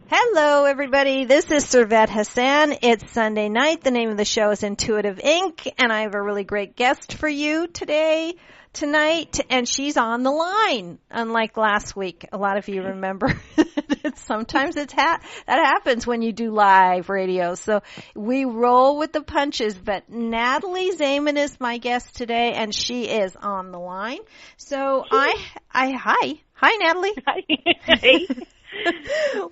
Hello, everybody. This is Servet Hassan. It's Sunday night. The name of the show is Intuitive Inc., and I have a really great guest for you tonight, and she's on the line, unlike last week. A lot of you remember sometimes that happens when you do live radio. So we roll with the punches, but Natalie Zaman is my guest today, and she is on the line. So hi, Natalie. Hi.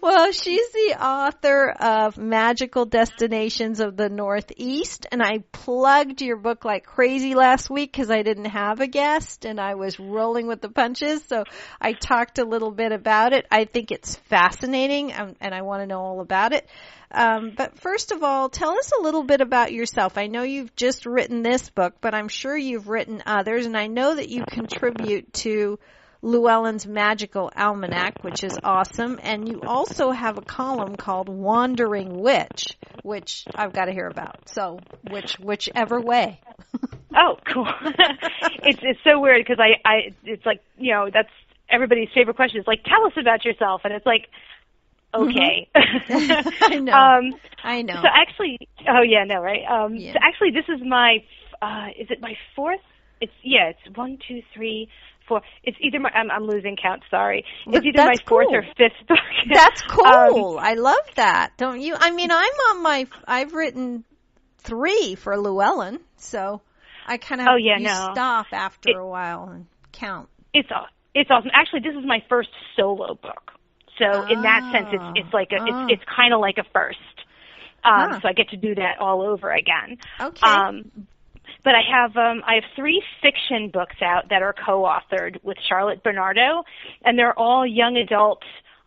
Well, she's the author of Magical Destinations of the Northeast, and I plugged your book like crazy last week because I didn't have a guest, and I was rolling with the punches, so I talked a little bit about it. I think it's fascinating, and I want to know all about it. But first of all, tell us a little bit about yourself. I know you've just written this book, but I'm sure you've written others, and I know that you contribute to Llewellyn's Magical Almanac, which is awesome. And you also have a column called Wandering Witch, which I've got to hear about. So whichever way. Oh, cool. It's so weird because it's like, that's everybody's favorite question is like, tell us about yourself. And it's like, okay. Mm-hmm. I know. So actually, right? Yeah. So actually this is my, is it my fourth? It's 1, 2, 3, 4. It's either I'm losing count, sorry. It's either my fourth or fifth book. That's cool. I love that. Don't you? I mean, I've written 3 for Llewellyn, so I kind of stop after a while and count. It's awesome. Actually, this is my first solo book. So in that sense, it's kind of like a first. So I get to do that all over again. Okay. But I have 3 fiction books out that are co-authored with Charlotte Bernardo, and they're all young adult.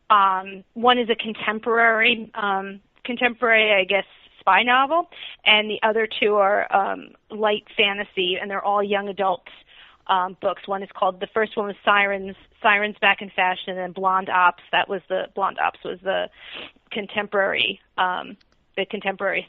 One is a contemporary, I guess, spy novel, and the other 2 are light fantasy, and they're all young adult books. The first one was Sirens Back in Fashion, and then Blonde Ops was the contemporary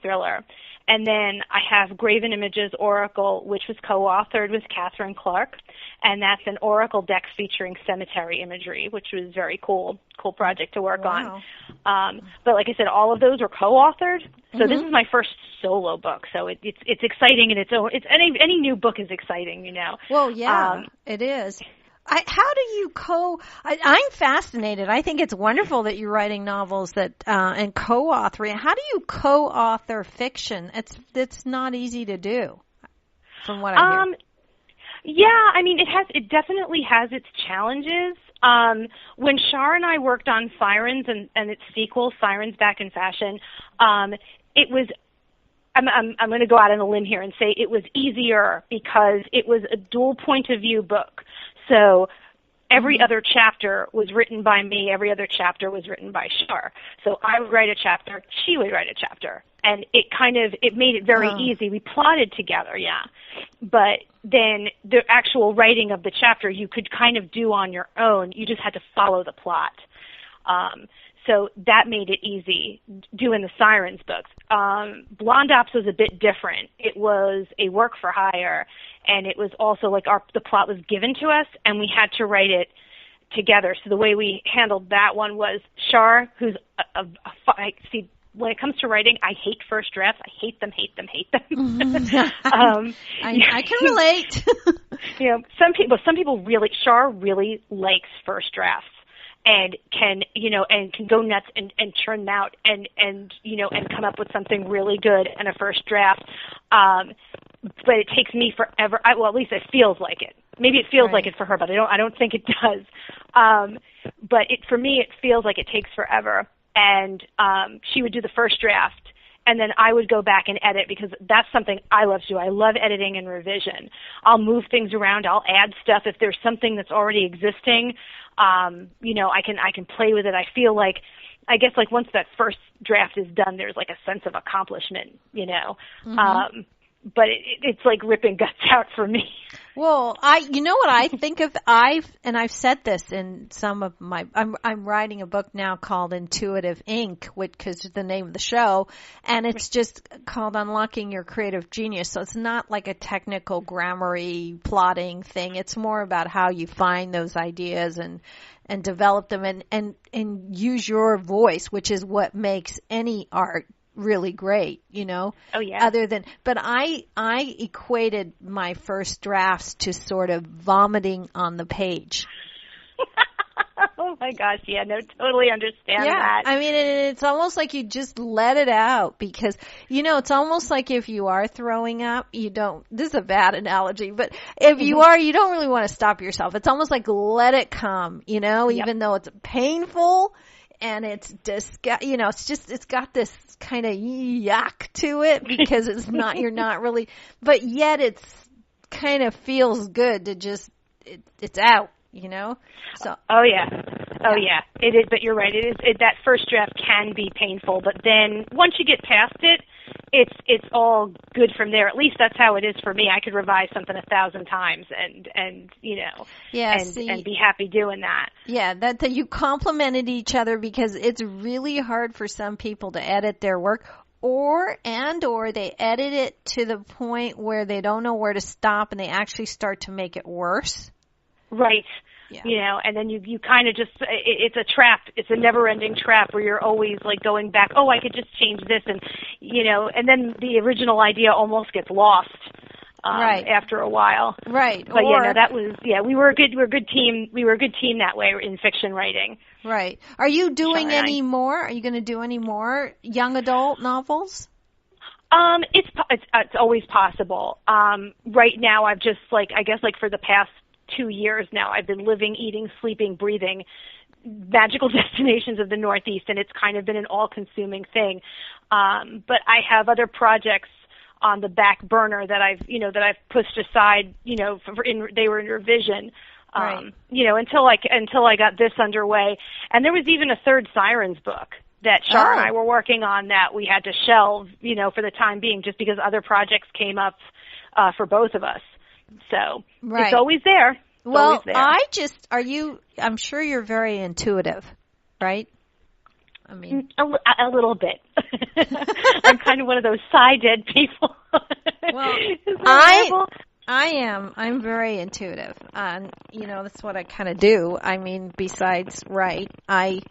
thriller. And then I have Graven Images Oracle, which was co-authored with Catherine Clark, and that's an oracle deck featuring cemetery imagery, which was very cool project to work on. But like I said, all of those are co-authored. So This is my first solo book, so it's exciting in its own. It's any new book is exciting, Well, yeah, it is. How do you I'm fascinated. I think it's wonderful that you're writing novels and co-authoring. How do you co-author fiction? It's not easy to do, from what I hear. Yeah, I mean, it definitely has its challenges. When Shar and I worked on Sirens and its sequel, Sirens Back in Fashion, it was. I'm going to go out on a limb here and say it was easier because it was a dual point of view book. So every other chapter was written by me. Every other chapter was written by Shar. So I would write a chapter. She would write a chapter. And it made it very easy. We plotted together, yeah. But then the actual writing of the chapter you could kind of do on your own. You just had to follow the plot. So that made it easy doing the Sirens books. Blonde Ops was a bit different. It was a work for hire, and it was also like the plot was given to us, and we had to write it together. So the way we handled that one was Shar, who's see, when it comes to writing, I hate first drafts. I hate them. I can relate. Some people really, Shar really likes first drafts. And can go nuts and churn them out and come up with something really good in a first draft. But it takes me forever. At least it feels like it. Maybe it feels like it for her, but I don't think it does. But for me, it feels like it takes forever. And she would do the first draft, and then I would go back and edit because that's something I love to do. I love editing and revision. I'll move things around. I'll add stuff if there's something that's already existing. I can play with it. I feel like, I guess, like once that first draft is done, there's like a sense of accomplishment, But it's like ripping guts out for me. Well, you know what I think of, I've said this in some of my, I'm writing a book now called Intuitive Ink, which is the name of the show, and it's just called Unlocking Your Creative Genius. So it's not like a technical grammar-y plotting thing. It's more about how you find those ideas and develop them and use your voice, which is what makes any art really great, you know. Oh yeah. But I equated my first drafts to sort of vomiting on the page. Oh my gosh, yeah, no, totally understand that. I mean, it's almost like you just let it out because, you know, it's almost like if you are throwing up, this is a bad analogy, but if you are, you don't really want to stop yourself. It's almost like let it come, you know, even though it's painful. And it's you know, it's got this kind of yuck to it because you're not really, but yet it's kind of feels good to just, it's out, you know? So. Oh yeah. It is, but you're right. That first draft can be painful, but then once you get past it, it's all good from there. At least that's how it is for me. I could revise something 1,000 times and you know, and be happy doing that. Yeah, that you complemented each other because it's really hard for some people to edit their work or they edit it to the point where they don't know where to stop and they actually start to make it worse. Right. Yeah. You know, and then you kind of just, it's a trap. It's a never-ending trap where you're always like going back, oh, I could just change this and, you know, and then the original idea almost gets lost after a while. Right. But we were a good team. We were a good team that way in fiction writing. Right. Are you doing any more? Are you going to do any more young adult novels? It's always possible. Right now I've just I guess for the past 2 years now, I've been living, eating, sleeping, breathing magical destinations of the Northeast, and it's kind of been an all-consuming thing. But I have other projects on the back burner that I've pushed aside, they were in revision, you know, until I got this underway. And there was even a third Sirens book that Shar and I were working on that we had to shelve, for the time being, just because other projects came up for both of us. So it's always there. Well, I'm sure you're very intuitive, right? I mean, a little bit. I'm kind of one of those dead people. Well, I am. I'm very intuitive. That's what I kind of do. I mean, besides write, I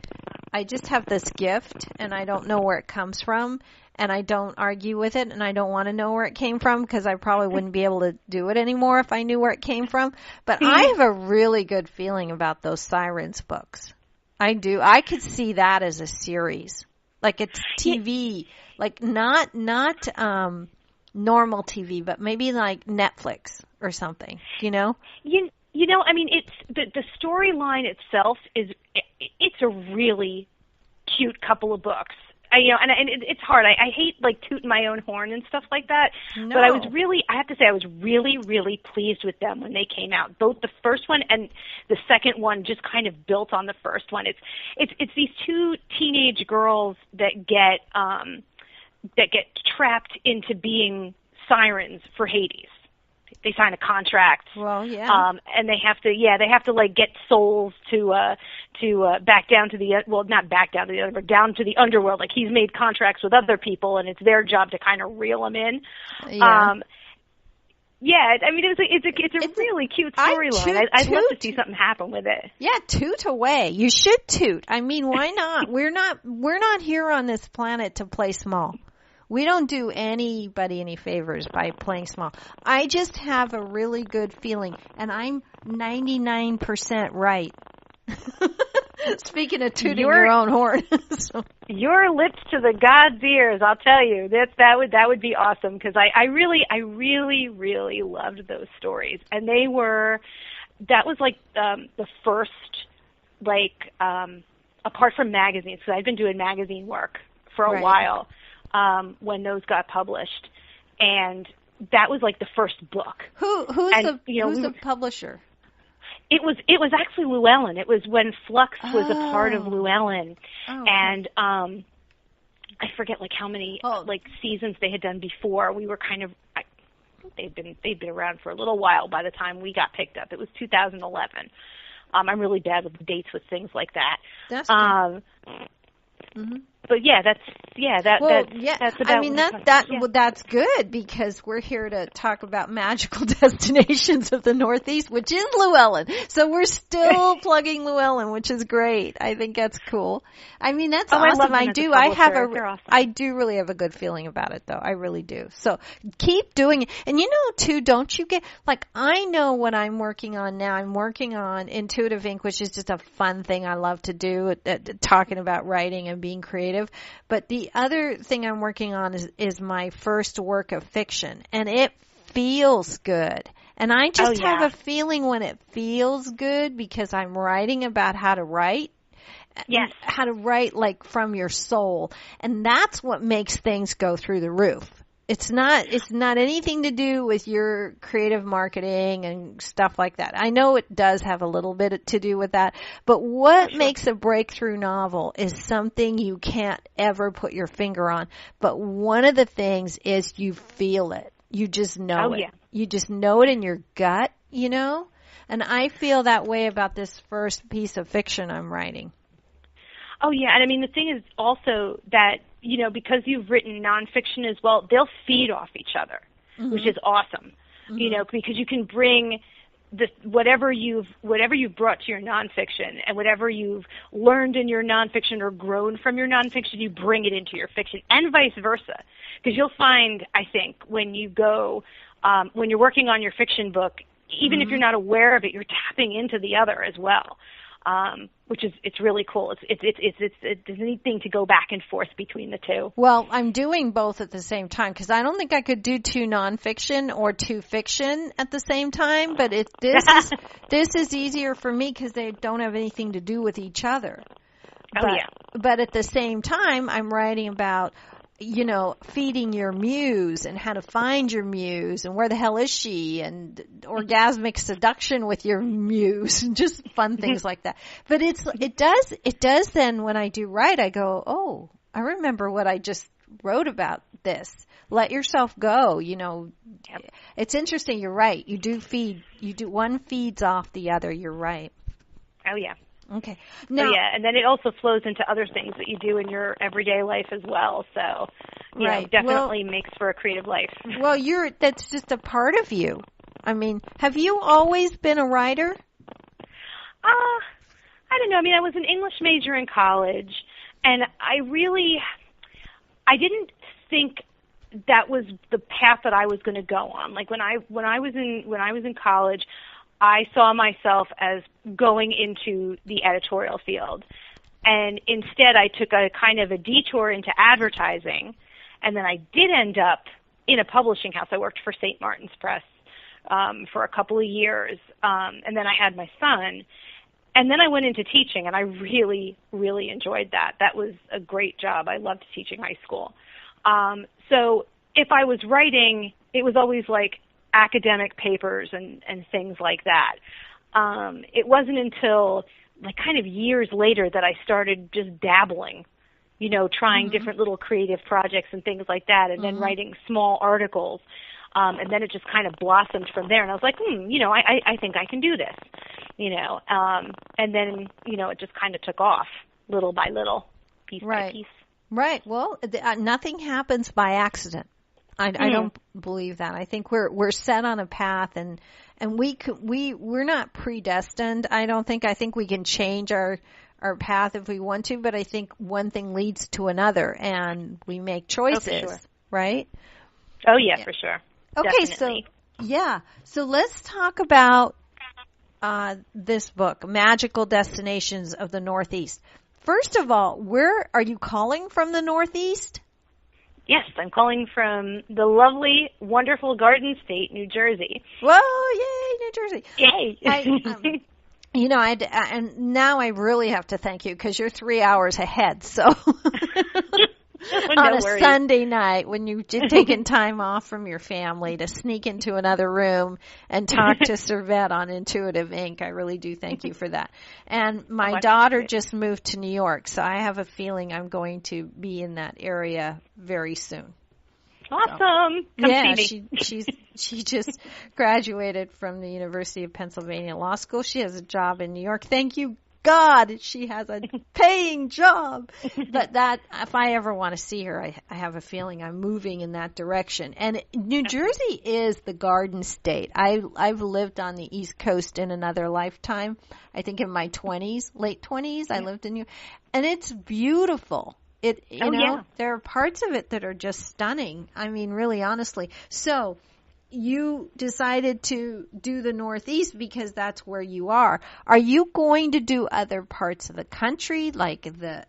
just have this gift and I don't know where it comes from. And I don't argue with it, and I don't want to know where it came from because I probably wouldn't be able to do it anymore if I knew where it came from. But I have a really good feeling about those Sirens books. I do. I could see that as a series, like it's TV, like not normal TV, but maybe like Netflix or something. You know. I mean, it's the storyline itself it's a really cute couple of books. It's hard. I hate tooting my own horn and stuff like that. No. But I have to say I was really, really pleased with them when they came out. Both the first one and the second one just kind of built on the first one. It's these two teenage girls that get trapped into being sirens for Hades. They sign a contract. Well, yeah. And they have to get souls to back down to not back down to the other, but down to the underworld. Like he's made contracts with other people, and it's their job to kind of reel them in. Yeah. I mean, it's a really cute storyline. I'd love to see something happen with it. Yeah, toot away. You should toot. I mean, why not? We're not here on this planet to play small. We don't do anybody any favors by playing small. I just have a really good feeling, and I'm 99% right. Speaking of tooting your own horn. So. Your lips to the God's ears, I'll tell you. That would be awesome, because I really, really loved those stories. And that was the first, apart from magazines, because I've been doing magazine work for a while. When those got published, and that was the first book. Who's the publisher? It was actually Llewellyn. It was when Flux was a part of Llewellyn, and I forget how many seasons they had done before. We were kind of think they'd been around for a little while by the time we got picked up. It was 2011. I'm really bad with dates with things like that. That's good. But yeah, that's about. I mean, that's good, because we're here to talk about magical destinations of the Northeast, which is Llewellyn. So we're still plugging Llewellyn, which is great. I think that's cool. I mean, that's awesome. I do. Awesome. I do really have a good feeling about it, though. I really do. So keep doing it. And too, don't you get, like, I know what I'm working on now. I'm working on Intuitive Ink, which is just a fun thing I love to do, talking about writing and being creative. But the other thing I'm working on is my first work of fiction, and it feels good. And I just have a feeling when it feels good, because I'm writing about how to write. Yes. How to write, like, from your soul. And that's what makes things go through the roof. It's not anything to do with your creative marketing and stuff like that. I know it does have a little bit to do with that, but what makes a breakthrough novel is something you can't ever put your finger on. But one of the things is you feel it. You just know it. Yeah. You just know it in your gut, And I feel that way about this first piece of fiction I'm writing. Oh, yeah. And I mean, the thing is also that, because you've written nonfiction as well, they'll feed off each other, which is awesome, because you can bring whatever you've brought to your nonfiction and whatever you've learned in your nonfiction or grown from your nonfiction, you bring it into your fiction, and vice versa. Because you'll find, I think, when you go, when you're working on your fiction book, even if you're not aware of it, you're tapping into the other as well. Which is, it's really cool. It's a neat thing to go back and forth between the two. Well, I'm doing both at the same time, because I don't think I could do 2 nonfiction or 2 fiction at the same time. But this is easier for me, because they don't have anything to do with each other. But at the same time, I'm writing about, feeding your muse and how to find your muse and where the hell is she, and orgasmic seduction with your muse, and just fun things like that. But it does then, when I do write, I go, oh, I remember what I just wrote about this. Let yourself go, It's interesting. You're right. One feeds off the other. You're right. Oh, yeah. Okay. Now, and then it also flows into other things that you do in your everyday life as well. So, definitely makes for a creative life. Well, that's just a part of you. I mean, have you always been a writer? I don't know. I mean, I was an English major in college, and I didn't think that was the path that I was going to go on. Like when I was in college, I saw myself as going into the editorial field. And instead, I took a kind of a detour into advertising. And then I did end up in a publishing house. I worked for St. Martin's Press for a couple of years. And then I had my son. And then I went into teaching, and I really, really enjoyed that. That was a great job. I loved teaching high school. So if I was writing, it was always like academic papers and things like that. It wasn't until like kind of years later that I started just dabbling, trying different little creative projects and things like that, and then writing small articles. And then it just kind of blossomed from there. And I was like, I think I can do this, and then, it just kind of took off little by little, piece by piece. Right. Well, nothing happens by accident. I don't believe that. I think we're set on a path, and we're not predestined. I think we can change our path if we want to, but I think one thing leads to another, and we make choices, sure. Right? Oh yeah, for sure. Okay, definitely. So let's talk about this book, Magical Destinations of the Northeast. First of all, where are you calling from, the Northeast? Yes, I'm calling from the lovely, wonderful Garden State, New Jersey. Whoa, yay, New Jersey. Yay. And now I really have to thank you, because you're 3 hours ahead. So on a Sunday night, when you've taken time off from your family to sneak into another room and talk to Servette on Intuitive Ink, I really do thank you for that. And my daughter just moved to New York, so I have a feeling I'm going to be in that area very soon. Awesome. Come yeah, see me. she just graduated from the University of Pennsylvania Law School. She has a job in New York. Thank you, God, she has a paying job. But that, if I ever want to see her, I have a feeling I'm moving in that direction. And New Jersey is the Garden State. I've lived on the East Coast in another lifetime. I think in my 20s, late 20s, I lived in New York. And it's beautiful. There are parts of it that are just stunning. I mean, really, honestly. So you decided to do the Northeast because that's where you are. Are you going to do other parts of the country, like the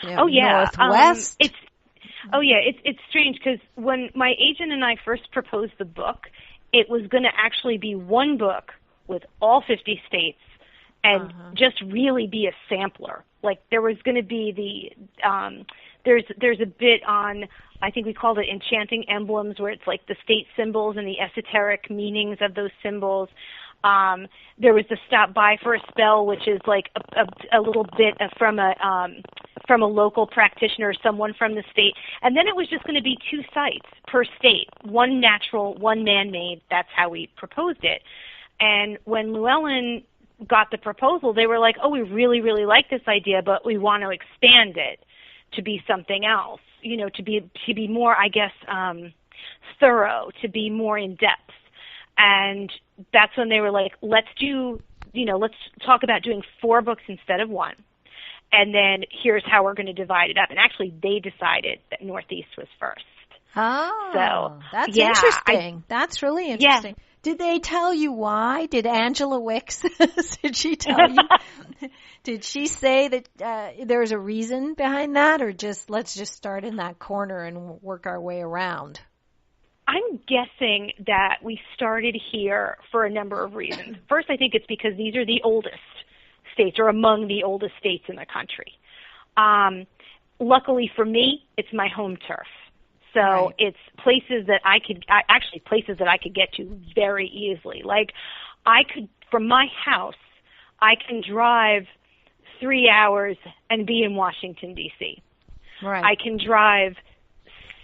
Northwest? It's strange because when my agent and I first proposed the book, it was going to actually be one book with all 50 states and just really be a sampler. Like there was going to be there's a bit on, I think we called it Enchanting Emblems, where it's like the state symbols and the esoteric meanings of those symbols. There was the Stop By for a Spell, which is like a little bit from a local practitioner, someone from the state. And then it was just going to be 2 sites per state, one natural, one man-made. That's how we proposed it. And when Llewellyn got the proposal, they were like, oh, we really, really like this idea, but we want to expand it to be something else, to be more, I guess, thorough, to be more in depth. And that's when they were like, let's talk about doing 4 books instead of 1. And then here's how we're going to divide it up. And actually they decided that Northeast was first. Oh, so, that's interesting. That's really interesting. Yeah. Did they tell you why? Did Angela Wicks, did she tell you? Did she say that there's a reason behind that, or just let's just start in that corner and work our way around? I'm guessing that we started here for a number of reasons. First, I think it's because these are the oldest states, or among the oldest states in the country. Luckily for me, it's my home turf. So right. It's places that I could get to very easily. Like from my house, I can drive 3 hours and be in Washington, D.C. Right. I can drive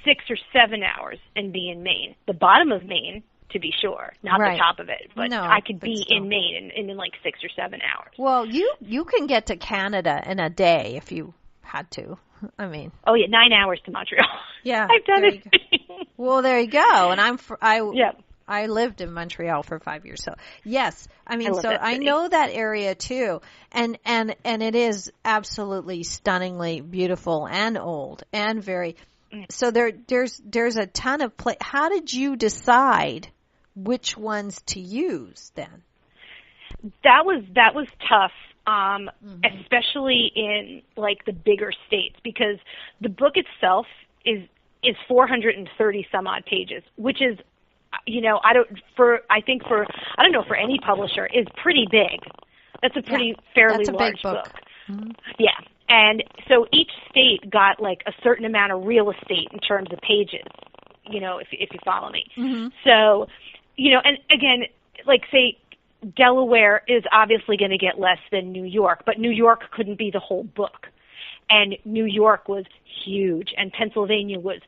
6 or 7 hours and be in Maine. The bottom of Maine, to be sure, not the top of it, but I could be in Maine in like 6 or 7 hours. Well, you can get to Canada in a day if you had to. I mean. Oh yeah, 9 hours to Montreal. Yeah, I've done it. Well, there you go. And I lived in Montreal for 5 years. So yes, I mean, I know that area too, and it is absolutely stunningly beautiful and old and very. So there's a ton of How did you decide which ones to use then? That was tough. Especially in like the bigger states, because the book itself is 430 some odd pages, which is, I don't know for any publisher is pretty big. That's a pretty fairly large book. Mm-hmm. Yeah. And so each state got like a certain amount of real estate in terms of pages, if you follow me. Mm-hmm. So, and again, like say, Delaware is obviously going to get less than New York, but New York couldn't be the whole book. And New York was huge, and Pennsylvania was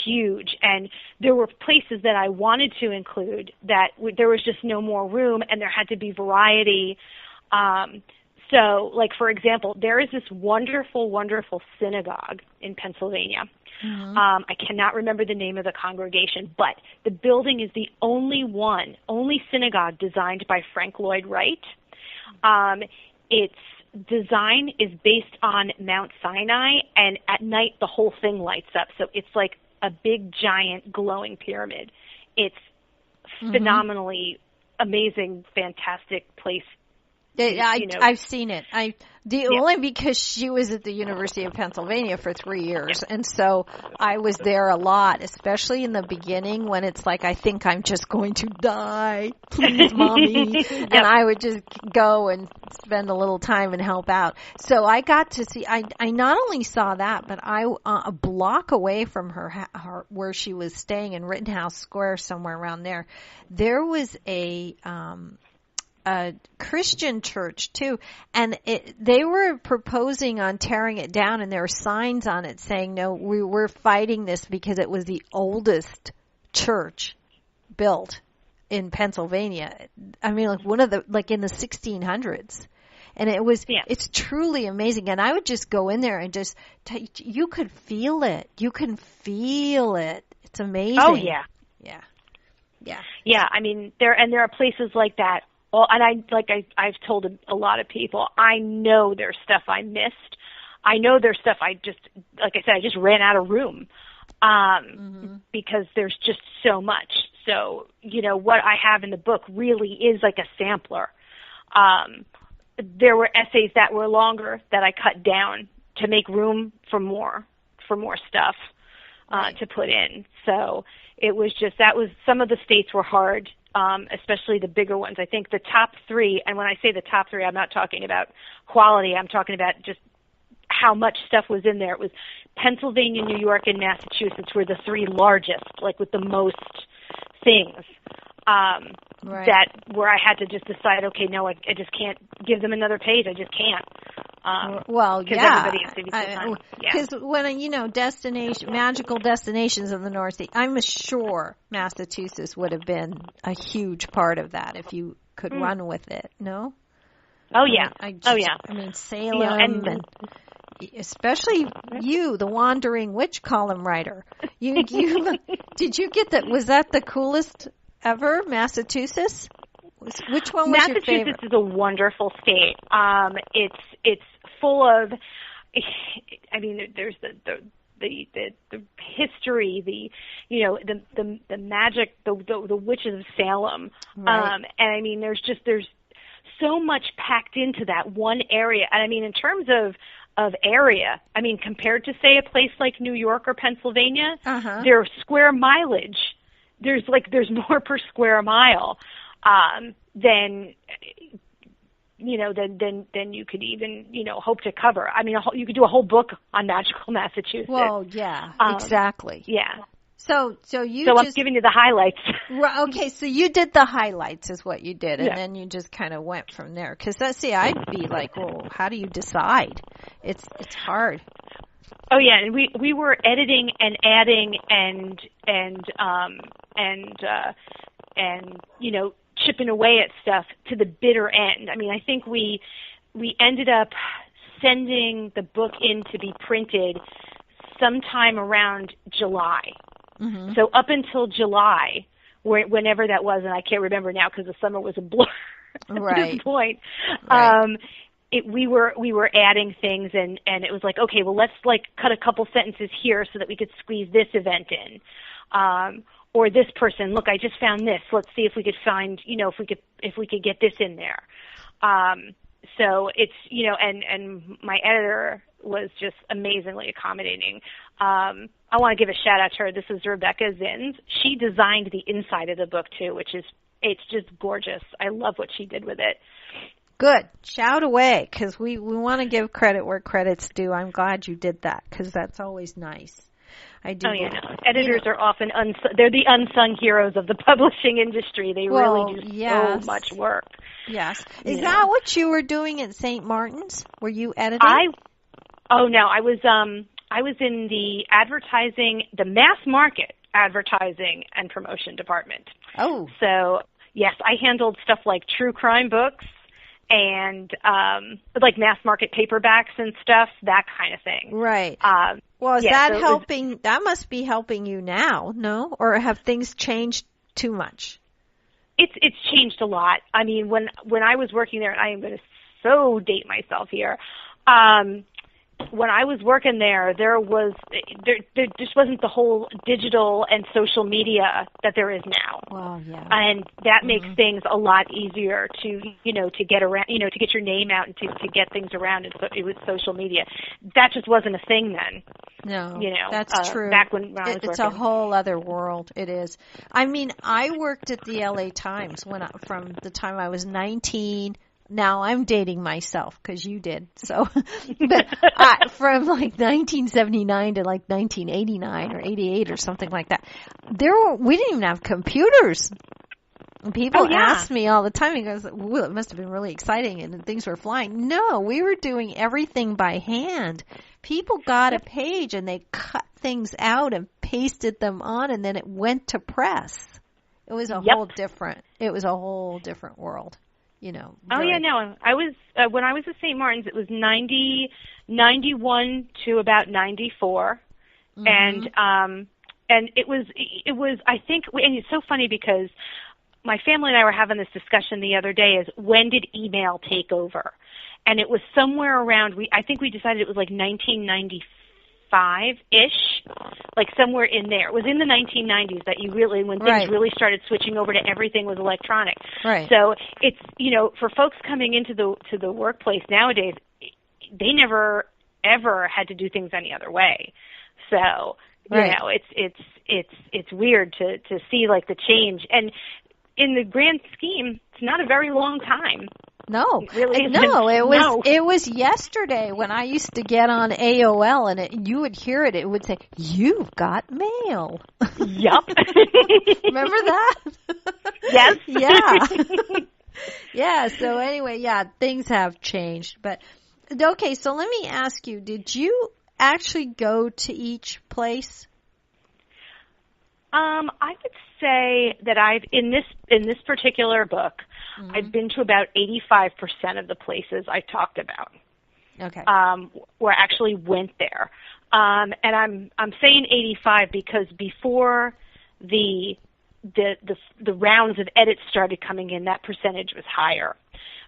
huge. And there were places that I wanted to include that there was just no more room, and there had to be variety. So, like, for example, there is this wonderful, wonderful synagogue in Pennsylvania. Mm-hmm. I cannot remember the name of the congregation, but the building is the only synagogue designed by Frank Lloyd Wright. Its design is based on Mount Sinai, and at night the whole thing lights up. So it's like a big, giant, glowing pyramid. It's phenomenally amazing, fantastic place. I've seen it. Only because she was at the University of Pennsylvania for 3 years, and so I was there a lot, especially in the beginning when it's like I think I'm just going to die, please, mommy, and I would just go and spend a little time and help out. So I got to see. I not only saw that, but a block away from her where she was staying in Rittenhouse Square, somewhere around there, there was a Christian church too, and they were proposing on tearing it down, and there were signs on it saying, no, we're fighting this because it was the oldest church built in Pennsylvania. I mean, like one of the, like in the 1600s. And it's truly amazing. And I would just go in there and just, you could feel it. You can feel it. It's amazing. Oh, yeah. Yeah. Yeah. Yeah. I mean, there are places like that. Well, and I've told a lot of people, I know there's stuff I missed. I know there's stuff I just ran out of room. Because there's just so much. So, what I have in the book really is like a sampler. There were essays that were longer that I cut down to make room for more stuff to put in. So it was just, some of the states were hard, especially the bigger ones. I think the top three, and when I say the top three, I'm not talking about quality, I'm talking about just how much stuff was in there. It was Pennsylvania, New York, and Massachusetts were the three largest, like with the most things. That where I had to just decide, okay, no, I just can't give them another page. I just can't. Well, yeah. Because when, magical destinations in the Northeast, I'm sure Massachusetts would have been a huge part of that if you could run with it, no? Oh, yeah. I mean, Salem and especially you, the wandering witch column writer. You did you get that? Was that the coolest ever, Massachusetts? Which one was your favorite? Massachusetts is a wonderful state. It's full of, I mean, there's the history, the magic, the witches of Salem, and I mean, there's so much packed into that one area. And I mean, in terms of area, I mean, compared to say a place like New York or Pennsylvania, their square mileage. There's more per square mile than you could even hope to cover. I mean, you could do a whole book on magical Massachusetts. Well, yeah, exactly. Yeah. So I'm giving you the highlights. Okay, so you did the highlights is what you did, and then you just kind of went from there. Because I'd be like, well, how do you decide? It's hard. Oh yeah, and we were editing and adding and chipping away at stuff to the bitter end. I mean, I think we ended up sending the book in to be printed sometime around July. Mm-hmm. So up until July, whenever that was, and I can't remember now because the summer was a blur at this point. Right. We were adding things, and it was like, okay, well, let's cut a couple sentences here so that we could squeeze this event in, or this person. Look, I just found this. Let's see if we could find, if we could get this in there. So it's, and my editor was just amazingly accommodating. I want to give a shout out to her. This is Rebecca Zins. She designed the inside of the book too, it's just gorgeous. I love what she did with it. Good. Shout away, because we want to give credit where credit's due. I'm glad you did that, because that's always nice. I do. Oh, yeah. Editors are often they're the unsung heroes of the publishing industry. They really do so much work. Yes. Is that what you were doing at St. Martin's? Were you editing? Oh no, I was in the the mass market advertising and promotion department. Oh. So yes, I handled stuff like true crime books and like mass market paperbacks and stuff, that kind of thing. Right. Well, is that helping? That must be helping you now, no? Or have things changed too much? It's changed a lot. I mean, when I was working there, and I am going to so date myself here. When I was working there just wasn't the whole digital and social media that there is now. Well, yeah. And that makes things a lot easier to get around, to get your name out and to get things around with social media. That just wasn't a thing then. No, that's true. Back when I was working. It's a whole other world. It is. I mean, I worked at the LA Times from the time I was 19. Now I'm dating myself because you did. So, but from like 1979 to like 1989 or 88 or something like that, we didn't even have computers. People ask me all the time, he goes, well, it must have been really exciting and things were flying. No, we were doing everything by hand. People got a page and they cut things out and pasted them on, and then it went to press. It was a whole different world, you know. Oh, yeah, no. I was, when I was at St. Martin's, it was 91 to about 94. Mm-hmm. And it was, I think, and it's so funny because my family and I were having this discussion the other day, is when did email take over? And it was somewhere around, I think we decided it was like 1995-ish, like somewhere in there. It was in the 1990s that when things really started switching over to everything was electronic. Right. So it's, you know, for folks coming into the workplace nowadays, they never, ever had to do things any other way. So, you know, it's weird to see like the change. And in the grand scheme, it's not a very long time. No, it really isn't. It was yesterday when I used to get on AOL and you would hear it. It would say, "You've got mail." Yup. Remember that? Yes. Yeah. Yeah. So anyway, things have changed. But okay, so let me ask you: did you actually go to each place? I would say that in this particular book, mm-hmm. I've been to about 85% of the places I talked about. Okay. Where I actually went there. And I'm saying 85 because before the rounds of edits started coming in, that percentage was higher.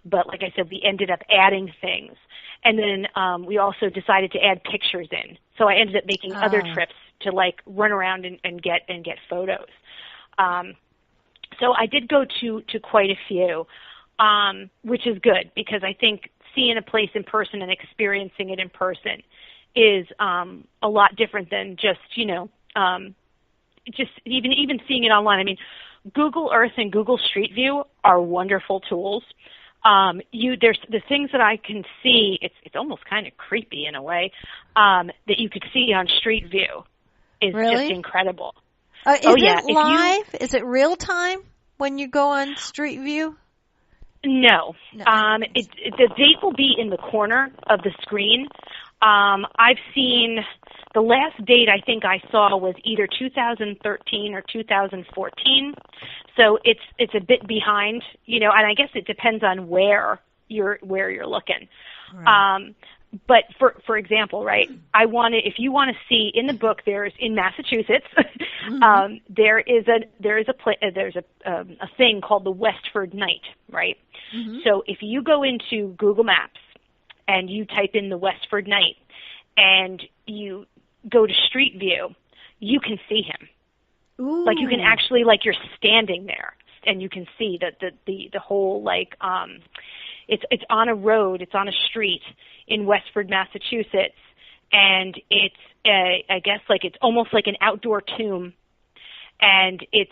But like I said, we ended up adding things. And then we also decided to add pictures in. So I ended up making other trips to like run around and get photos. So I did go to quite a few, which is good because I think seeing a place in person and experiencing it in person is a lot different than just, you know, just even seeing it online. I mean, Google Earth and Google Street View are wonderful tools. There's the things that I can see. It's almost kind of creepy in a way that you could see on Street View is just incredible. Is it live? Is it real time when you go on Street View? No. The date will be in the corner of the screen. I've seen the last date I think I saw was either 2013 or 2014. So it's a bit behind, you know, and I guess it depends on where you're looking. Right. But for example, right, if you want to see in the book, there's in Massachusetts, mm-hmm. There's a thing called the Westford Night, right? Mm-hmm. So if you go into Google Maps and you type in the Westford Night and you go to Street View, you can see him. Ooh. Like you can actually, like you're standing there and you can see the whole like it's on a road, it's on a street in Westford, Massachusetts, and it's I guess like it's almost like an outdoor tomb, and it's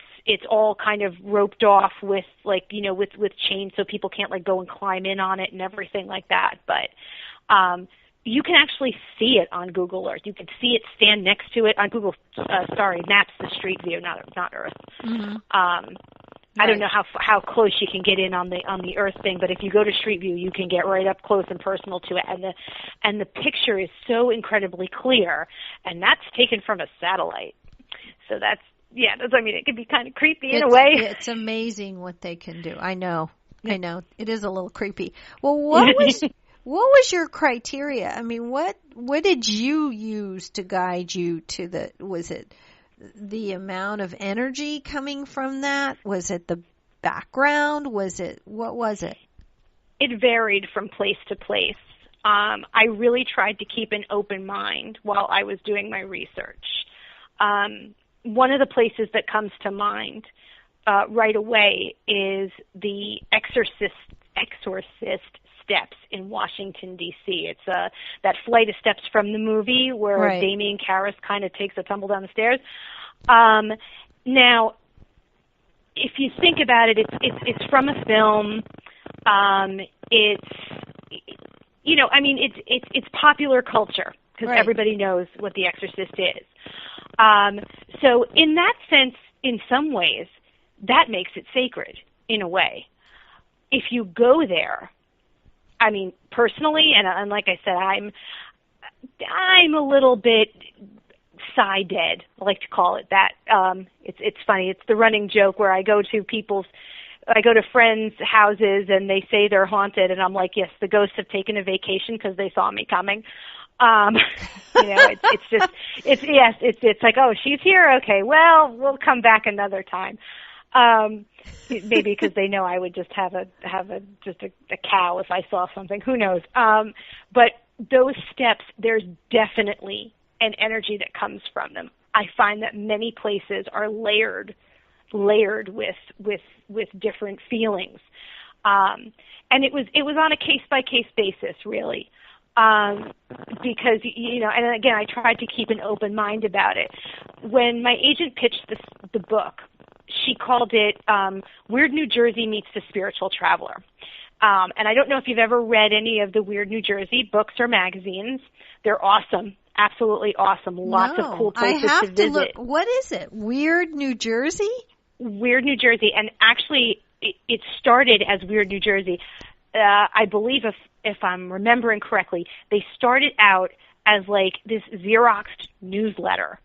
all kind of roped off with like, you know, with chains so people can't like go and climb in on it and everything like that. But you can actually see it on Google Earth. You can see it stand next to it on Google. Maps, the Street View, not Earth. Mm-hmm. I don't know how close you can get in on the Earth thing, but if you go to Street View, you can get right up close and personal to it, and the picture is so incredibly clear, and that's taken from a satellite. So it can be kind of creepy in a way. It's amazing what they can do. I know, it is a little creepy. Well, what was your criteria? I mean, what did you use to guide you to was it the amount of energy coming from that? Was it the background? What was it? It varied from place to place. I really tried to keep an open mind while I was doing my research. One of the places that comes to mind right away is the Exorcist steps in Washington, D.C. It's that flight of steps from the movie where Damien Karras kind of takes a tumble down the stairs. Now, if you think about it, it's from a film. It's popular culture because everybody knows what The Exorcist is. So in that sense, in some ways, that makes it sacred in a way. If you go there, I mean, personally, and like I said, I'm a little bit psi dead. I like to call it that. It's funny. It's the running joke where I go to friends' houses and they say they're haunted, and I'm like, yes, the ghosts have taken a vacation because they saw me coming. It's like, oh, she's here. Okay, well, we'll come back another time. Maybe because they know I would just have a cow if I saw something. Who knows? But those steps, there's definitely an energy that comes from them. I find that many places are layered with different feelings, and it was on a case by case basis, really. Because, and again, I tried to keep an open mind about it. When my agent pitched the book, she called it Weird New Jersey Meets the Spiritual Traveler. And I don't know if you've ever read any of the Weird New Jersey books or magazines. They're awesome. Absolutely awesome. Lots of cool places to visit. I have to look. What is it? Weird New Jersey? Weird New Jersey. And actually, it started as Weird New Jersey. I believe if I'm remembering correctly, they started out as like this Xeroxed newsletter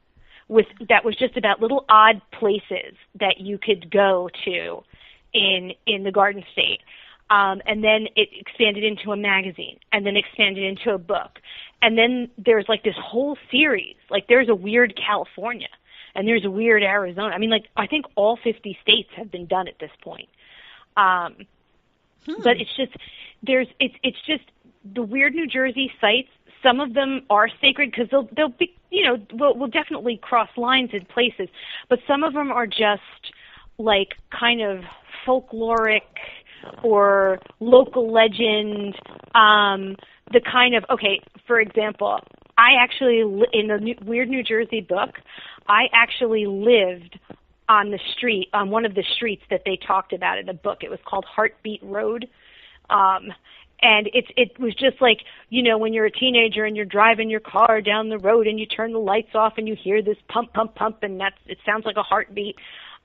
that was just about little odd places that you could go to in the Garden State. And then it expanded into a magazine, and then expanded into a book. And then there's like this whole series. Like there's a Weird California, and there's a Weird Arizona. I mean, like I think all 50 states have been done at this point. But it's just it's just the Weird New Jersey sites. Some of them are sacred because they'll be we'll definitely cross lines in places, but some of them are just like kind of folkloric or local legend. The kind of for example, I actually in the Weird New Jersey book, I actually lived on one of the streets that they talked about in the book. It was called Heartbeat Road. And it was just like, when you're a teenager and you're driving your car down the road and you turn the lights off and you hear this pump, pump, pump, and it sounds like a heartbeat.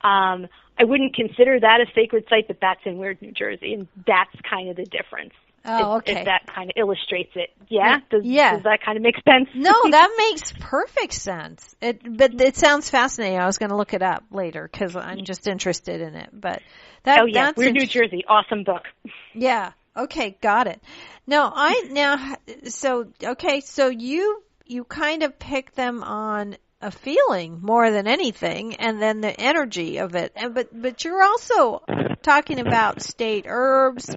I wouldn't consider that a sacred site, but that's in Weird New Jersey, and that's kind of the difference. Oh, okay. If that kind of illustrates it. Yeah? Does that kind of make sense? No, that makes perfect sense. But it sounds fascinating. I was going to look it up later because I'm just interested in it. But that's Weird New Jersey. Awesome book. Yeah. Okay, got it. So you kind of pick them on a feeling more than anything, and then the energy of it. But you're also talking about state herbs,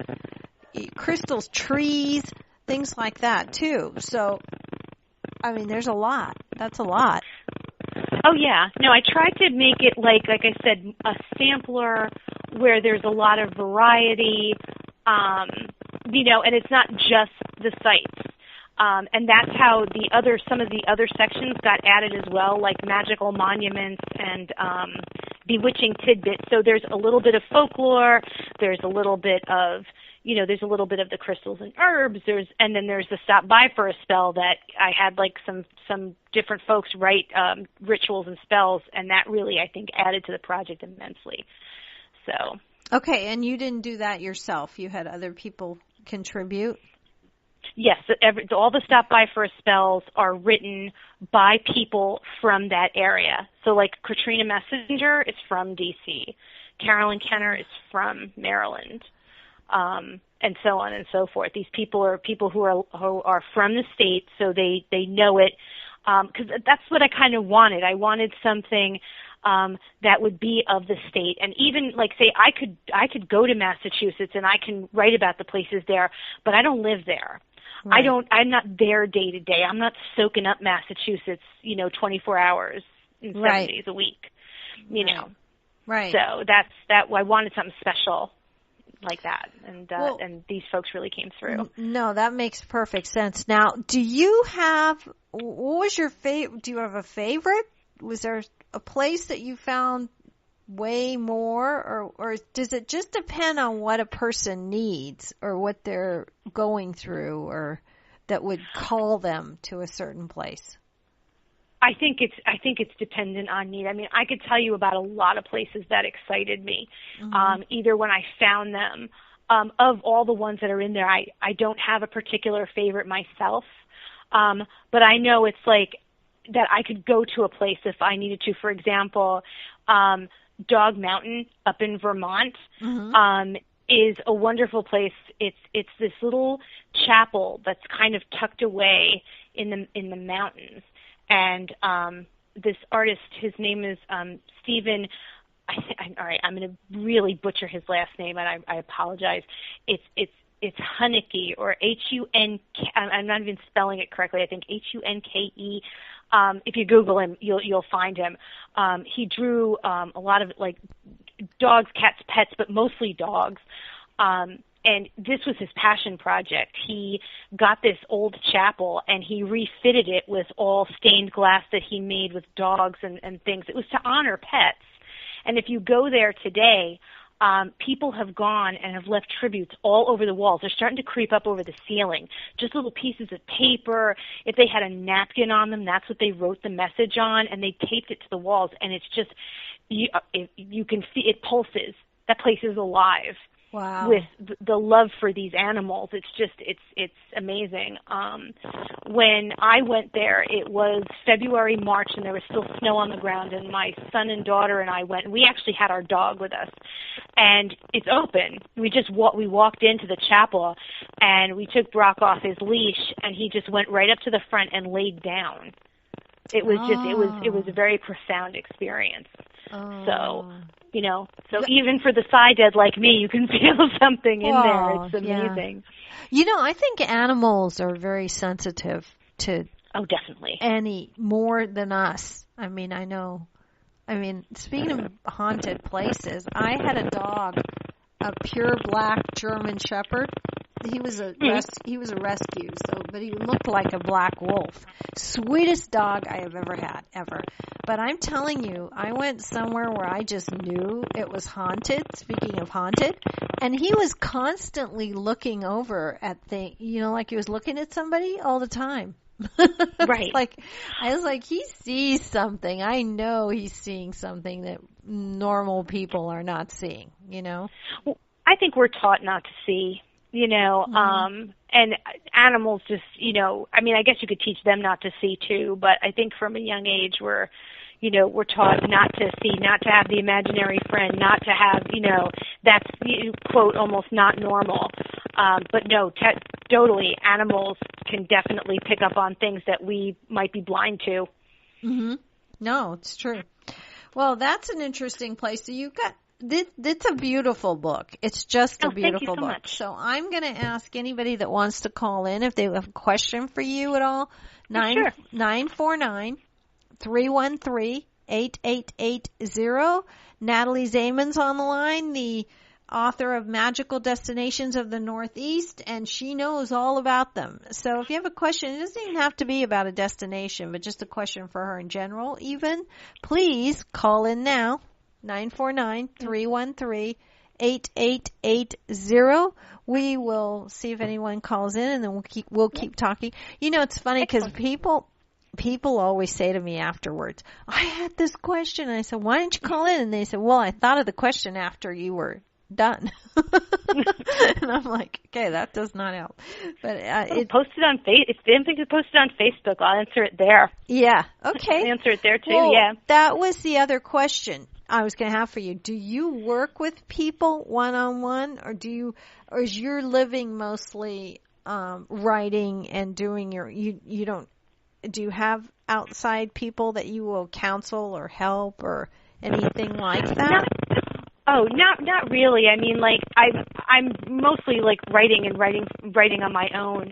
crystals, trees, things like that too. So, I mean, there's a lot. That's a lot. Oh yeah. No, I tried to make it like I said, a sampler where there's a lot of variety, and it's not just the sites. And that's how some of the other sections got added as well, like magical monuments and bewitching tidbits. So there's a little bit of folklore, there's a little bit of the crystals and herbs, and then there's the stop by for a spell that I had like some different folks write rituals and spells, and that really, I think, added to the project immensely. So. Okay, and you didn't do that yourself. You had other people contribute? Yes, all the stop by for spells are written by people from that area. So like Katrina Messenger is from D.C., Carolyn Kenner is from Maryland, and so on and so forth. These people are people who are from the state, so they know it, because that's what I kind of wanted. I wanted something that would be of the state, and even like say I could go to Massachusetts and I can write about the places there, but I don't live there. Right. I'm not there day to day. I'm not soaking up Massachusetts, 24 hours and 7 days a week, Right. So that's I wanted something special like that, and these folks really came through. No, that makes perfect sense. Now, do you have a favorite? Was there a place that you found way more, or does it just depend on what a person needs or what they're going through, or that would call them to a certain place? I think it's dependent on need. I mean, I could tell you about a lot of places that excited me, either when I found them. Of all the ones that are in there, I don't have a particular favorite myself, but I know it's like that I could go to a place if I needed to. For example, Dog Mountain up in Vermont is a wonderful place. It's this little chapel that's kind of tucked away in the mountains. And this artist, his name is Stephen. All right, I'm going to really butcher his last name, and I apologize. It's Huneke, or Hunk. I'm not even spelling it correctly. I think Hunke. If you Google him, you'll find him. He drew a lot of like dogs, cats, pets, but mostly dogs. And this was his passion project. He got this old chapel and he refitted it with all stained glass that he made with dogs and things. It was to honor pets. And if you go there today, people have gone and have left tributes all over the walls. They're starting to creep up over the ceiling. Just little pieces of paper. If they had a napkin on them, that's what they wrote the message on, and they taped it to the walls. And it's just, you can see it pulses. That place is alive. Wow. With the love for these animals. It's just, it's amazing. When I went there, it was February, March, and there was still snow on the ground, and my son and daughter and I went, and we actually had our dog with us. And it's open. We walked into the chapel, and we took Brock off his leash, and he just went right up to the front and laid down. It was just, it was a very profound experience. So, even for the side-dead like me, you can feel something in there. It's amazing. Yeah. I think animals are very sensitive to definitely. any more than us. I mean, I know. I mean, speaking of haunted places, I had a dog, a pure black German Shepherd. He was a rescue, but he looked like a black wolf. Sweetest dog I have ever had, ever. But I'm telling you, I went somewhere where I just knew it was haunted, speaking of haunted, and he was constantly looking over at things, like he was looking at somebody all the time. Right. I was like, he sees something. I know he's seeing something that normal people are not seeing, Well, I think we're taught not to see. And animals just, I guess you could teach them not to see too, but I think from a young age we're taught not to see, not to have the imaginary friend, not to have, that's, quote, almost not normal. But no, totally, animals can definitely pick up on things that we might be blind to. Mm-hmm. No, it's true. Well, that's an interesting place. So you've got, it's a beautiful book. It's just a beautiful book. Much. So I'm going to ask anybody that wants to call in if they have a question for you at all. 949-313-8880. Natalie Zaman's on the line, the author of Magical Destinations of the Northeast, and she knows all about them. So if you have a question, it doesn't even have to be about a destination, but just a question for her in general even, please call in now. 949-313-8880. We will see if anyone calls in, and then we'll keep talking. It's funny because people always say to me afterwards, I had this question. And I said, why didn't you call in? And they said, well, I thought of the question after you were done. And I'm like, okay, that does not help. But post it on if anything is posted on Facebook, I'll answer it there. Yeah. Okay. I'll answer it there too. Well, yeah. That was the other question I was going to have for you. Do you work with people one-on-one, or is your living mostly writing and doing you don't, do you have outside people that you will counsel or help or anything like that? Not really. I mean, I'm mostly writing on my own.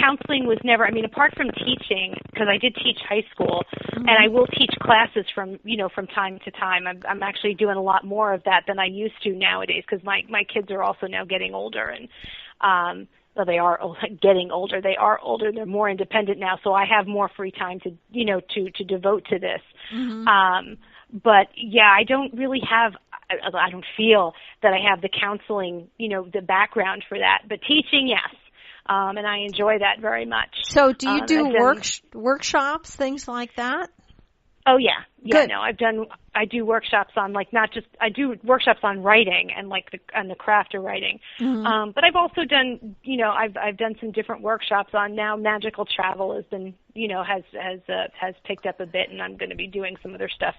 Counseling was never, apart from teaching, because I did teach high school, and I will teach classes from time to time. I'm actually doing a lot more of that than I used to nowadays, because my kids are also now getting older, and well, they are getting older. They are older. They're more independent now, so I have more free time to devote to this. Mm-hmm. But yeah, I don't feel that I have the counseling, the background for that. But teaching, yes. And I enjoy that very much. So do you do workshops, things like that? Oh yeah. Yeah, Good. no, I do workshops on I do workshops on writing and the craft of writing. Mm-hmm. But I've also done, I've done some different workshops on now magical travel has been, has picked up a bit, and I'm going to be doing some other stuff,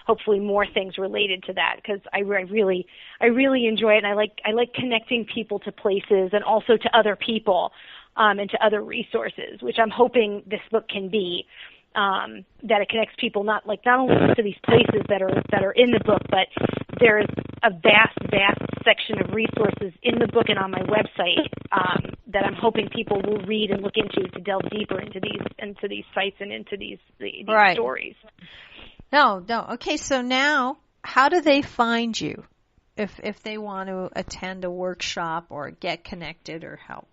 hopefully more things related to that, because I really enjoy it, and I like connecting people to places and also to other people, and to other resources, which I'm hoping this book can be. That it connects people not only to these places that are in the book, but there's a vast section of resources in the book and on my website that I'm hoping people will read and look into to delve deeper into these sites and into these right. stories. No. Okay, so now how do they find you if they want to attend a workshop or get connected or help?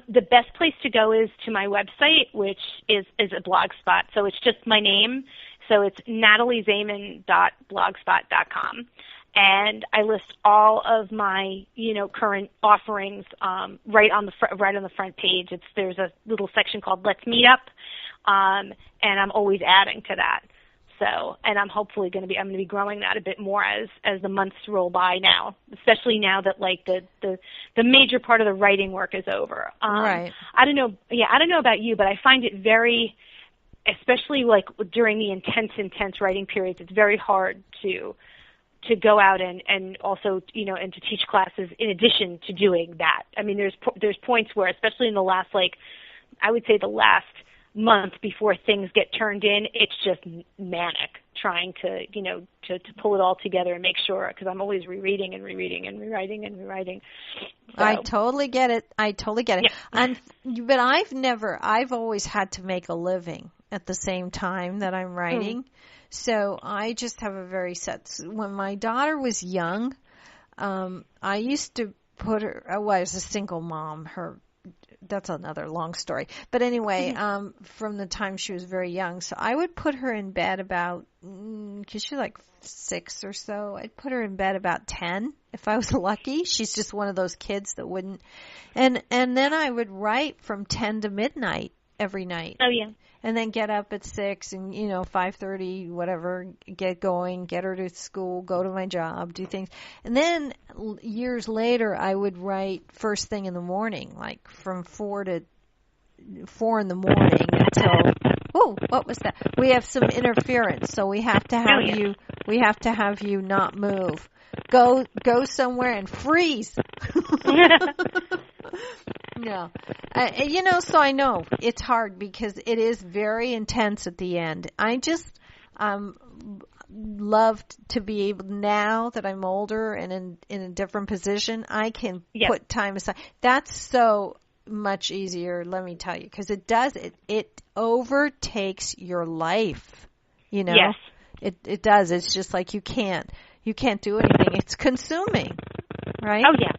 The best place to go is to my website, which is a blog spot. So it's just my name. So it's nataliezaman.blogspot.com. And I list all of my, current offerings, right on the front page. There's a little section called Let's Meet Up. And I'm always adding to that. So, and I'm hopefully going to be growing that a bit more as the months roll by now, especially now that the major part of the writing work is over. Right. I don't know about you, but I find it very, especially during the intense writing periods, it's very hard to go out and also, and to teach classes in addition to doing that. I mean, there's points where, especially in the last, I would say the last month before things get turned in, it's just manic trying to pull it all together and make sure, because I'm always rereading and rewriting and rewriting. So. I totally get it. Yeah. But I've always had to make a living at the same time that I'm writing. So I just have a very when my daughter was young, I used to put her, I was a single mom, that's another long story. But anyway, from the time she was very young, so I would put her in bed about, because she's 6 or so, I'd put her in bed about 10 if I was lucky. She's just one of those kids that wouldn't. And then I would write from 10 to midnight every night. Oh, yeah. And then get up at 6 and, 5:30, whatever, get going, get her to school, go to my job, do things. And then years later, I would write first thing in the morning, from 4 in the morning until, what was that? We have some interference, so we have to have you not move. Go somewhere and freeze. No. So I know it's hard because it is very intense at the end. I just loved to be able, now that I'm older and in a different position, I can put time aside. That's so much easier, let me tell you, because it overtakes your life, Yes. It does. It's just you can't do anything. It's consuming, right? Oh, yeah.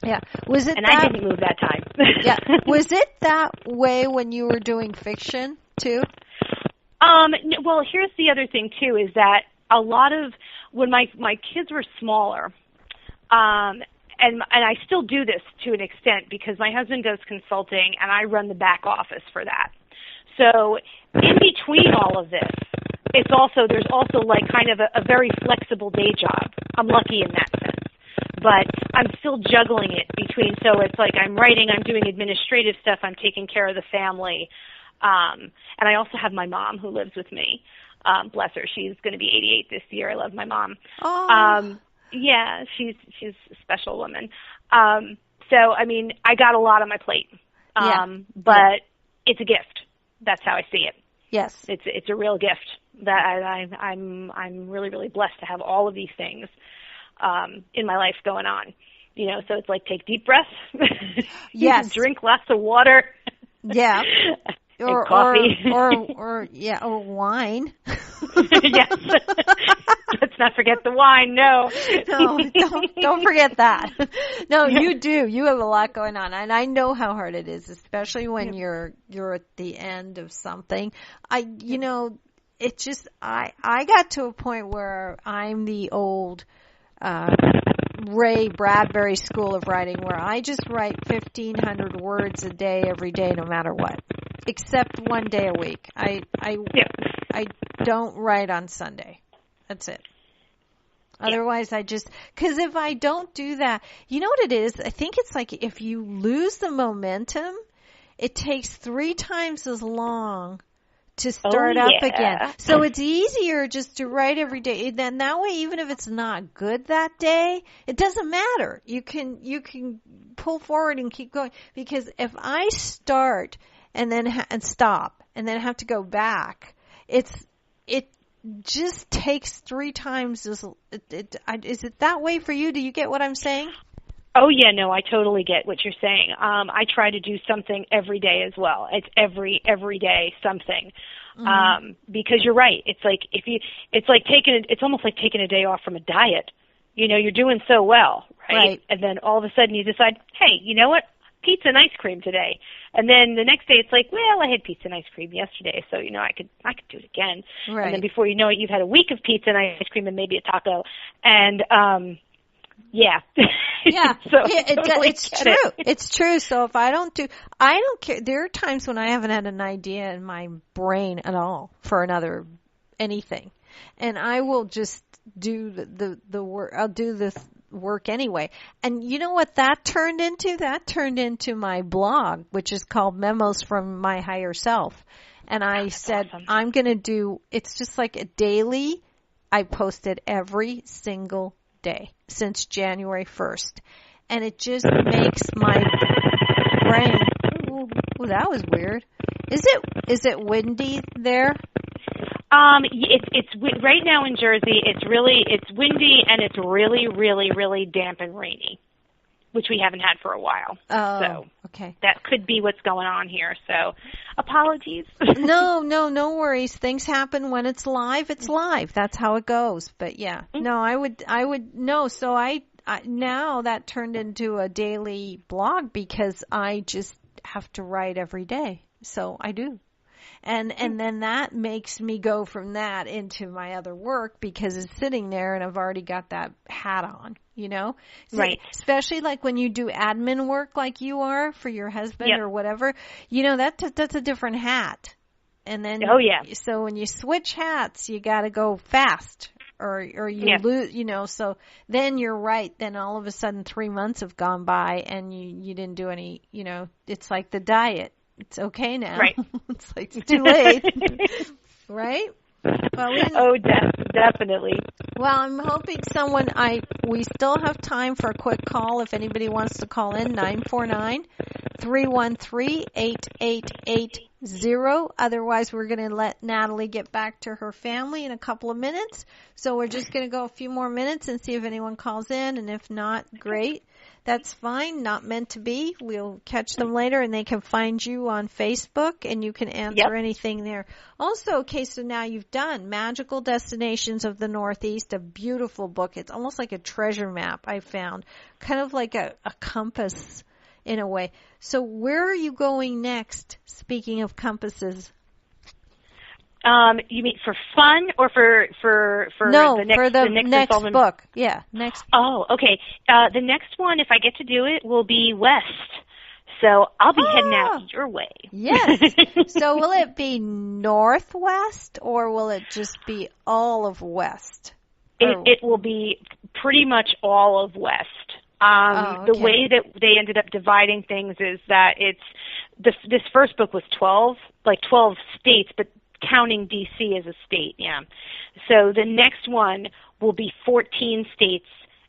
Yeah. Was it? And I didn't move that time. Yeah. Was it that way when you were doing fiction too? Well, here's the other thing too, is that a lot of when my kids were smaller, and I still do this to an extent because my husband does consulting and I run the back office for that. So in between all of this, there's also kind of a very flexible day job. I'm lucky in that sense. But I'm still juggling it between, so it's I'm writing, I'm doing administrative stuff, I'm taking care of the family. And I also have my mom who lives with me. Bless her. She's going to be 88 this year. I love my mom. Oh. Yeah, she's a special woman. So, I mean, I got a lot on my plate. But it's a gift. That's how I see it. Yes. It's a real gift that I'm really, really blessed to have all of these things in my life going on, so it's take deep breaths. Yes. Drink lots of water. Yeah. Or coffee. Or wine. Yes. Let's not forget the wine. No. No, don't forget that. No, you do. You have a lot going on, and I know how hard it is, especially when you're at the end of something. It's just I got to a point where I'm the old Ray Bradbury school of writing where I just write 1,500 words a day every day no matter what, except one day a week. I don't write on Sunday. That's it. Otherwise, because if I don't do that, you know what it is? I think it's like if you lose the momentum, it takes 3 times as long to start up again. So it's easier just to write every day. Then that way, even if it's not good that day, it doesn't matter. You can pull forward and keep going. Because if I start and then and stop and then have to go back, it just takes 3 times as. Is it that way for you? Do you get what I'm saying? Oh, yeah, no, I totally get what you're saying. I try to do something every day as well. It's every day something. Because you're right. It's like it's almost like taking a day off from a diet. You know, you're doing so well, right? And then all of a sudden you decide, hey, you know what? Pizza and ice cream today. And then the next day it's like, well, I had pizza and ice cream yesterday, so, you know, I could do it again. Right. And then before you know it, you've had a week of pizza and ice cream and maybe a taco. And, yeah. It's true. It's true. So if I don't care. There are times when I haven't had an idea in my brain at all for anything. And I will just do the work. I'll do this work anyway. And you know what that turned into? That turned into my blog, which is called Memos from My Higher Self. And I said, awesome. I'm going to do, it's just like a daily, I post it every single day since January 1st. And it just makes my brain, ooh, that was weird. Is it windy there? It's right now in Jersey. It's windy and it's really, really, really damp and rainy, which we haven't had for a while. Oh, so okay. That could be what's going on here. So, apologies. No worries. Things happen when it's live. It's live. That's how it goes. But yeah, no, I would no. So I now that turned into a daily blog because I just have to write every day. So I do. And then that makes me go from that into my other work because it's sitting there and I've already got that hat on, you know? So right. Especially like when you do admin work like you are for your husband or whatever, you know, that's a different hat. And then, so when you switch hats, you got to go fast or you lose, you know, so then you're right. Then all of a sudden 3 months have gone by and you didn't do any, you know, it's like the diet. It's okay now. Right. It's like it's too late. Right? Well, definitely. Well, I'm hoping we still have time for a quick call if anybody wants to call in, 949-313-8880. Otherwise, we're going to let Natalie get back to her family in a couple of minutes. So we're just going to go a few more minutes and see if anyone calls in. And if not, great. That's fine. Not meant to be. We'll catch them later and they can find you on Facebook and you can answer anything there. Also, okay, so now you've done Magical Destinations of the Northeast, a beautiful book. It's almost like a treasure map I found, kind of like a compass in a way. So where are you going next, speaking of compasses? You mean for fun or for the next book? Yeah, next. Oh, okay. The next one, if I get to do it, will be West. So I'll be heading out your way. Yes. So will it be Northwest or will it just be all of West? It will be pretty much all of West. The way that they ended up dividing things is that this first book was 12 states, but counting D.C. as a state, So the next one will be 14 states,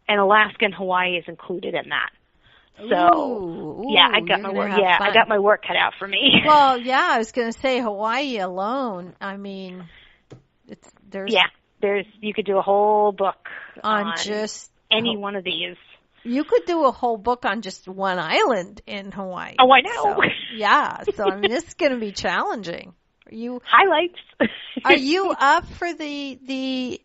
and Alaska and Hawaii is included in that. So, I got my work. Yeah, I got my work cut out for me. Well, yeah, I was going to say Hawaii alone. I mean, you could do a whole book on just any one of these. You could do a whole book on just one island in Hawaii. Oh, I know. So I mean, this is going to be challenging. Highlights. Are you up for the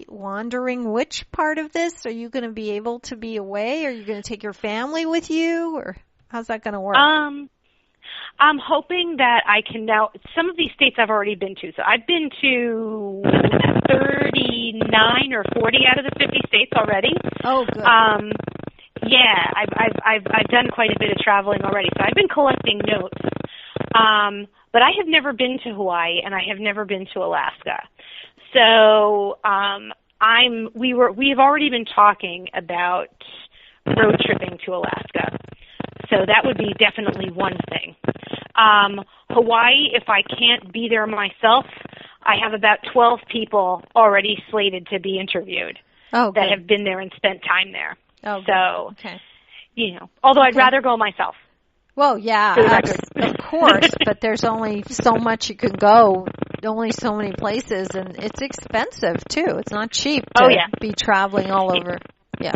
wandering witch part of this? Are you going to be able to be away? Are you going to take your family with you, or how's that going to work? I'm hoping that I can now. Some of these states I've already been to. So I've been to 39 or 40 out of the 50 states already. Oh, good. Yeah, I've done quite a bit of traveling already, so I've been collecting notes. But I have never been to Hawaii, and I have never been to Alaska. So we've already been talking about road tripping to Alaska. So that would be definitely one thing. Hawaii, if I can't be there myself, I have about 12 people already slated to be interviewed that have been there and spent time there. Oh, so, okay. Although I'd rather go myself. Well, yeah, of course, but there's only so much you can go, only so many places, and it's expensive, too. It's not cheap to be traveling all over. Yeah.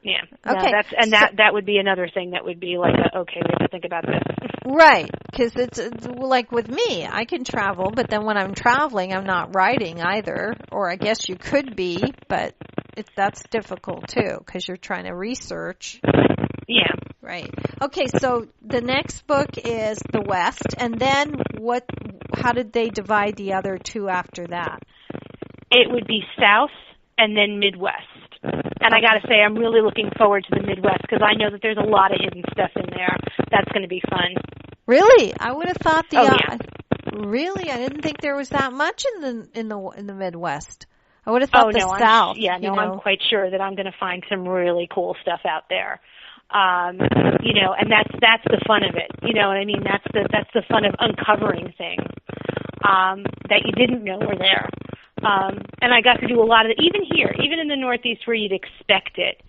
Yeah. Okay. No, that would be another thing that would be like, okay, we have to think about this. Right. Because it's like with me, I can travel, but then when I'm traveling, I'm not writing either. Or I guess you could be, but that's difficult too, because you're trying to research. Yeah. Right. Okay. So the next book is The West, and then how did they divide the other two after that? It would be South and then Midwest. And I got to say, I'm really looking forward to the Midwest because I know that there's a lot of hidden stuff in there. That's going to be fun. Really? I would have thought Really? I didn't think there was that much in the Midwest. I would have thought South. I'm quite sure that I'm going to find some really cool stuff out there. And that's the fun of it. You know what I mean? That's the fun of uncovering things that you didn't know were there. And I got to do a lot of it, even in the Northeast where you'd expect it,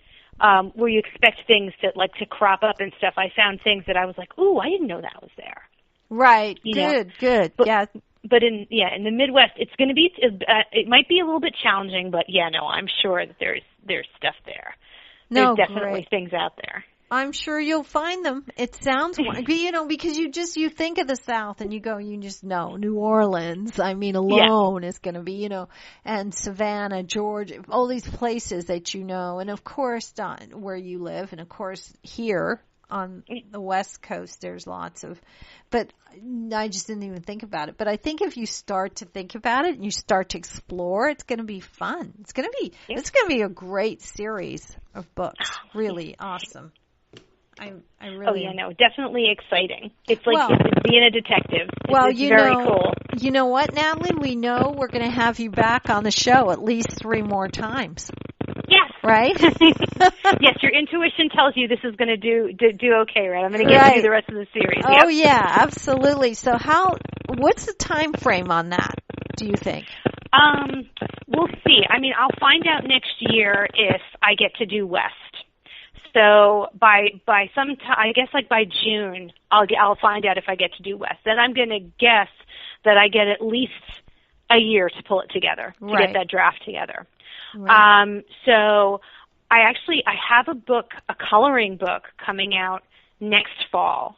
where you expect things to crop up and stuff. I found things that I was like, ooh, I didn't know that was there. Right. Good. Yeah. But in the Midwest, it's going to be, it might be a little bit challenging, but I'm sure that there's stuff there. There's definitely things out there. I'm sure you'll find them. It sounds, because you think of the South and you just know New Orleans. I mean, alone is going to be, and Savannah, Georgia, all these places that and of course, where you live, and of course here on the West Coast, there's lots of, but I just didn't even think about it. But I think if you start to think about it and you start to explore, it's going to be fun. It's going to be a great series of books. Really awesome. I really. Oh, no, definitely exciting. It's like it's being a detective. It's very cool. You know what, Natalie? We know we're going to have you back on the show at least 3 more times. Yes. Right? Yes, your intuition tells you this is going to do okay, right? I'm going to get to do the rest of the series. Oh, yeah, absolutely. So what's the time frame on that, do you think? We'll see. I mean, I'll find out next year if I get to do West. So by some time, I guess like by June, I'll find out if I get to do West. Then I'm going to guess that I get at least a year to pull it together, to get that draft together. Right. So I have a coloring book coming out next fall,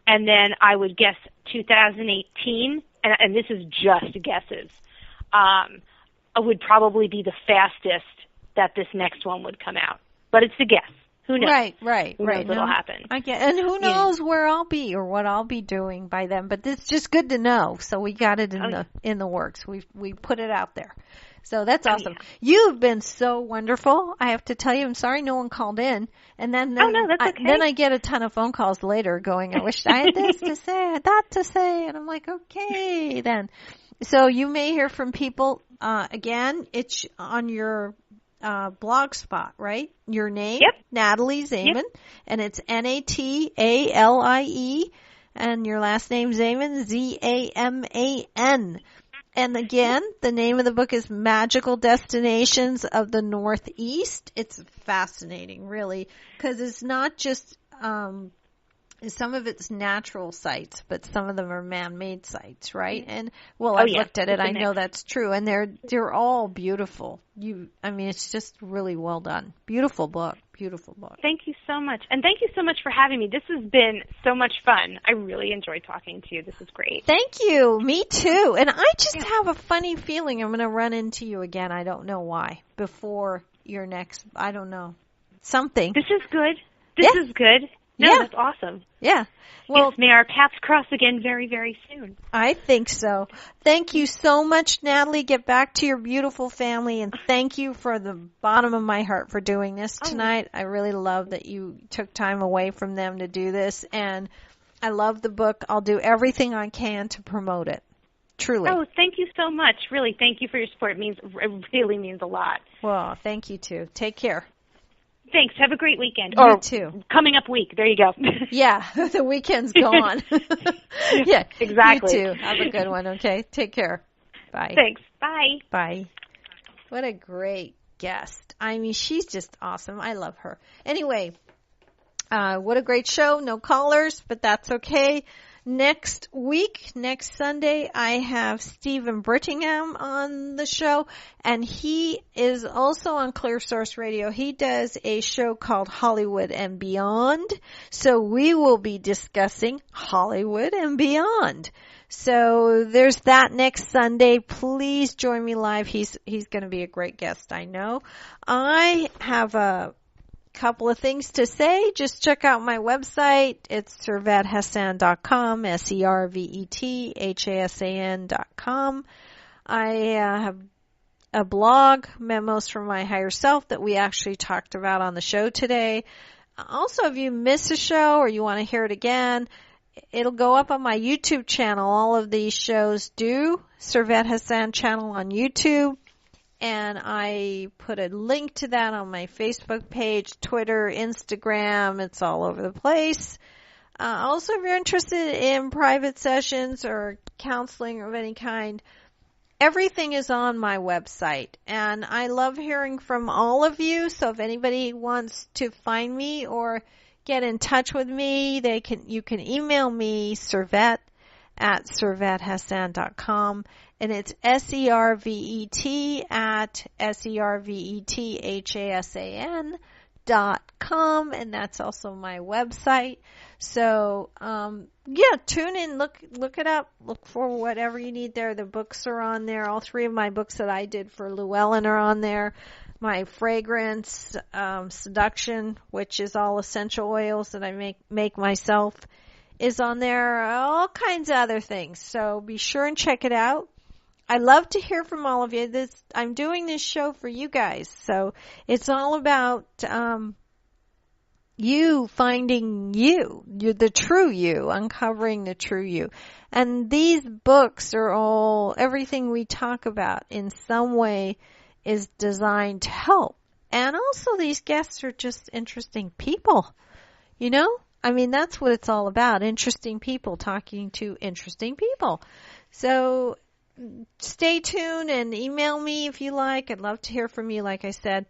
and then I would guess 2018, and this is just guesses, would probably be the fastest that this next one would come out. But it's a guess. Who knows? Right. Who knows what'll happen? And who knows where I'll be or what I'll be doing by then. But it's just good to know. So we got it in the works. We put it out there. So that's awesome. Yeah. You've been so wonderful. I have to tell you, I'm sorry no one called in. And then no, that's okay. Then I get a ton of phone calls later going, I wish I had this to say, I had that to say. And I'm like, okay, then. So you may hear from people, again, it's on your blog spot, right? Your name, Natalie Zaman, and it's Natalie, and your last name Zaman, Zaman. And again, the name of the book is Magical Destinations of the Northeast. It's fascinating, really, because it's not just some of it's natural sites, but some of them are man-made sites, right? And I've looked at it. I know that's true, and they're all beautiful. It's just really well done. Beautiful book. Thank you so much, and thank you so much for having me. This has been so much fun. I really enjoyed talking to you. This is great. Thank you. Me too. And I just have a funny feeling I'm going to run into you again. I don't know why. Before your next, I don't know, something. This is good. This is good. No, Yeah. that's awesome. Yeah. Well, yes, may our paths cross again very, very soon. I think so. Thank you so much, Natalie. Get back to your beautiful family, and thank you for the bottom of my heart for doing this tonight. I really love that you took time away from them to do this, and I love the book. I'll do everything I can to promote it. Truly. Oh, thank you so much. Really, thank you for your support. It really means a lot. Well, thank you, too. Take care. Thanks. Have a great weekend. You too. Coming up week. There you go. Yeah, the weekend's gone. Yeah, exactly. You too. Have a good one, okay? Take care. Bye. Thanks. Bye. Bye. What a great guest. I mean, she's just awesome. I love her. Anyway, what a great show. No callers, but that's okay. Next week, next Sunday, I have Stephen Brittingham on the show, and he is also on Clear Source Radio. He does a show called Hollywood and Beyond, so we will be discussing Hollywood and Beyond. So there's that next Sunday. Please join me live. He's going to be a great guest, I know. I have a couple of things to say. Just check out my website. It's servethassan.com, servethassan.com. I have a blog, Memos from My Higher Self, that we actually talked about on the show today. Also, if you miss a show or you want to hear it again, it'll go up on my YouTube channel. All of these shows do. Serveth Hassan channel on YouTube. And I put a link to that on my Facebook page, Twitter, Instagram. It's all over the place. Also, if you're interested in private sessions or counseling of any kind, everything is on my website. And I love hearing from all of you. So if anybody wants to find me or get in touch with me, you can email me, servet@servethassan.com. And it's servet@servethassan.com, and that's also my website. So, tune in, look it up, look for whatever you need there. The books are on there. All 3 of my books that I did for Llewellyn are on there. My fragrance, seduction, which is all essential oils that I make myself, is on there. All kinds of other things. So be sure and check it out. I love to hear from all of you. I'm doing this show for you guys. So it's all about you finding you're the true you, uncovering the true you. And these books are everything we talk about in some way is designed to help. And also these guests are just interesting people. You know? I mean, that's what it's all about. Interesting people talking to interesting people. So stay tuned and email me if you like. I'd love to hear from you, like I said.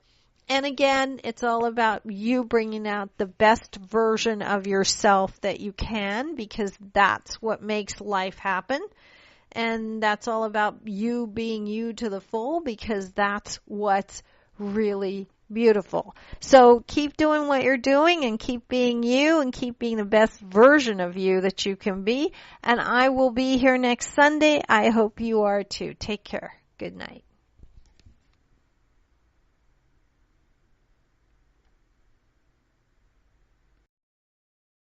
And again, it's all about you bringing out the best version of yourself that you can, because that's what makes life happen. And that's all about you being you to the full, because that's what's really beautiful. So keep doing what you're doing and keep being you and keep being the best version of you that you can be. And I will be here next Sunday. I hope you are too. Take care. Good night.